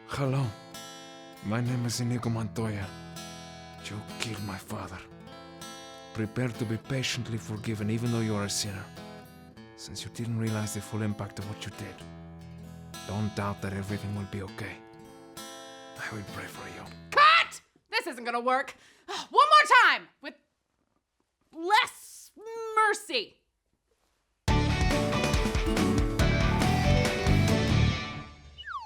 Hello, my name is Inigo Montoya. You killed my father. Prepare to be patiently forgiven even though you are a sinner, since you didn't realize the full impact of what you did. Don't doubt that everything will be okay. I will pray for you. Cut! This isn't gonna work. One more time, with less mercy.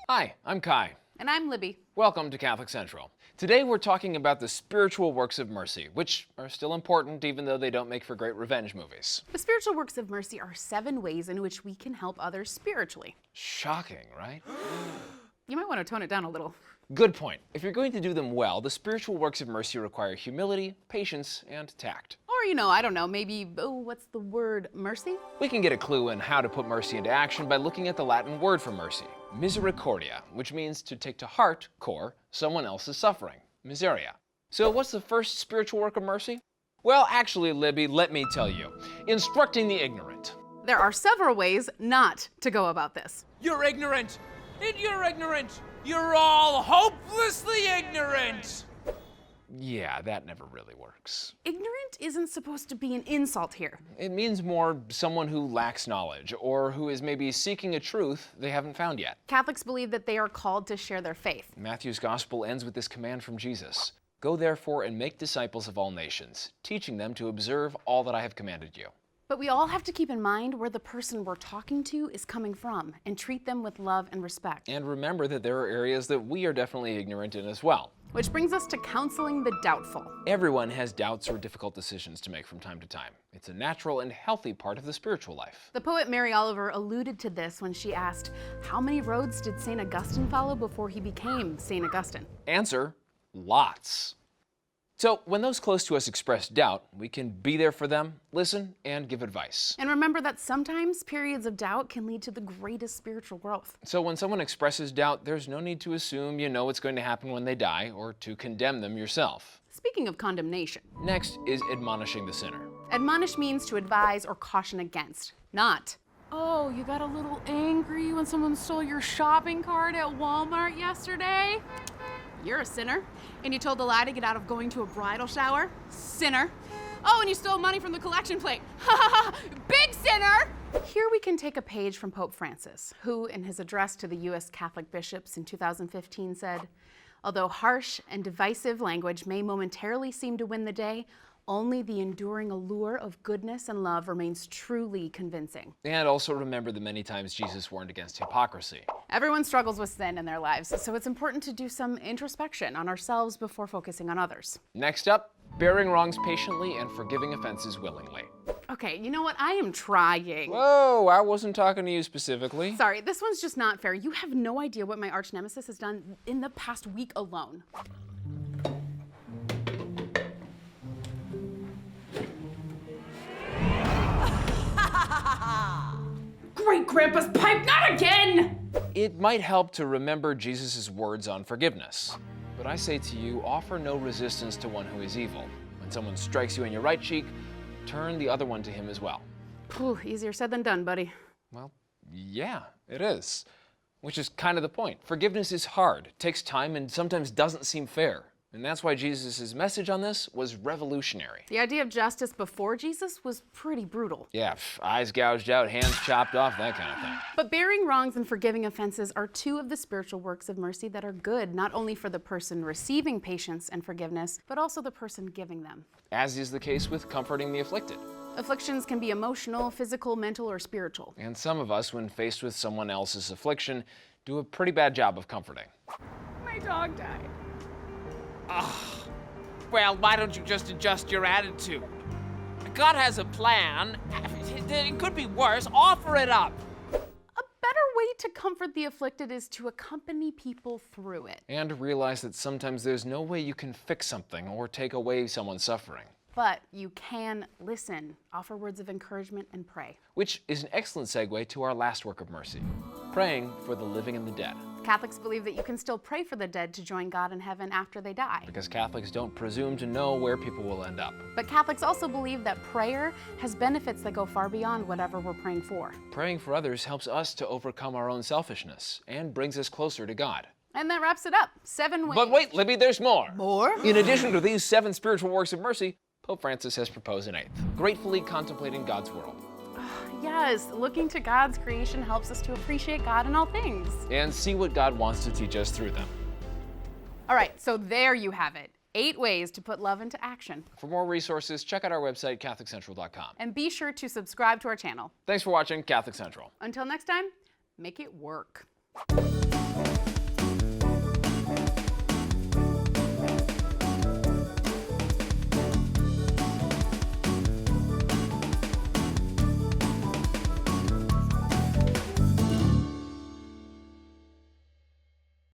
Hi, I'm Kai. And I'm Libby. Welcome to Catholic Central. Today we're talking about the spiritual works of mercy, which are still important even though they don't make for great revenge movies. The spiritual works of mercy are 7 ways in which we can help others spiritually. Shocking, right? You might want to tone it down a little. Good point. If you're going to do them well, the spiritual works of mercy require humility, patience, and tact. Or, I don't know, maybe, what's the word, mercy? We can get a clue in how to put mercy into action by looking at the Latin word for mercy, misericordia, which means to take to heart, cor, someone else's suffering, miseria. So what's the first spiritual work of mercy? Well, actually, Libby, let me tell you. Instructing the ignorant. There are several ways not to go about this. You're ignorant! And you're ignorant! You're all hopelessly ignorant! Yeah, that never really works. Ignorant isn't supposed to be an insult here. It means more someone who lacks knowledge, or who is maybe seeking a truth they haven't found yet. Catholics believe that they are called to share their faith. Matthew's gospel ends with this command from Jesus. Go therefore and make disciples of all nations, teaching them to observe all that I have commanded you. But we all have to keep in mind where the person we're talking to is coming from and treat them with love and respect. And remember that there are areas that we are definitely ignorant in as well. Which brings us to counseling the doubtful. Everyone has doubts or difficult decisions to make from time to time. It's a natural and healthy part of the spiritual life. The poet Mary Oliver alluded to this when she asked, how many roads did St. Augustine follow before he became St. Augustine? Answer, lots. So when those close to us express doubt, we can be there for them, listen, and give advice. And remember that sometimes periods of doubt can lead to the greatest spiritual growth. So when someone expresses doubt, there's no need to assume you know what's going to happen when they die, or to condemn them yourself. Speaking of condemnation. Next is admonishing the sinner. Admonish means to advise or caution against, not, oh, you got a little angry when someone stole your shopping cart at Walmart yesterday? You're a sinner. And you told the lie to get out of going to a bridal shower? Sinner. Oh, and you stole money from the collection plate. Ha ha ha! Big sinner! Here we can take a page from Pope Francis, who, in his address to the U.S. Catholic bishops in 2015 said, although harsh and divisive language may momentarily seem to win the day, only the enduring allure of goodness and love remains truly convincing. And also remember the many times Jesus warned against hypocrisy. Everyone struggles with sin in their lives, so it's important to do some introspection on ourselves before focusing on others. Next up, bearing wrongs patiently and forgiving offenses willingly. Okay, you know what? I am trying. Whoa, I wasn't talking to you specifically. Sorry, this one's just not fair. You have no idea what my arch nemesis has done in the past week alone. Great Grandpa's pipe, not again! It might help to remember Jesus' words on forgiveness. But I say to you, offer no resistance to one who is evil. When someone strikes you on your right cheek, turn the other one to him as well. Whew, easier said than done, buddy. Well, yeah, it is. Which is kind of the point. Forgiveness is hard, takes time, and sometimes doesn't seem fair. And that's why Jesus' message on this was revolutionary. The idea of justice before Jesus was pretty brutal. Yeah, eyes gouged out, hands chopped off, that kind of thing. But bearing wrongs and forgiving offenses are 2 of the spiritual works of mercy that are good, not only for the person receiving patience and forgiveness, but also the person giving them. As is the case with comforting the afflicted. Afflictions can be emotional, physical, mental, or spiritual. And some of us, when faced with someone else's affliction, do a pretty bad job of comforting. My dog died. Well, why don't you just adjust your attitude? God has a plan. It could be worse. Offer it up. A better way to comfort the afflicted is to accompany people through it. And realize that sometimes there's no way you can fix something or take away someone's suffering. But you can listen, offer words of encouragement, and pray. Which is an excellent segue to our last work of mercy, praying for the living and the dead. Catholics believe that you can still pray for the dead to join God in heaven after they die. Because Catholics don't presume to know where people will end up. But Catholics also believe that prayer has benefits that go far beyond whatever we're praying for. Praying for others helps us to overcome our own selfishness and brings us closer to God. And that wraps it up. 7 ways. But wait, Libby, there's more. More? In addition to these 7 spiritual works of mercy, Pope Francis has proposed an 8th, gratefully contemplating God's world. Yes, looking to God's creation helps us to appreciate God in all things. And see what God wants to teach us through them. All right, so there you have it. 8 ways to put love into action. For more resources, check out our website, CatholicCentral.com. And be sure to subscribe to our channel. Thanks for watching Catholic Central. Until next time, make it work.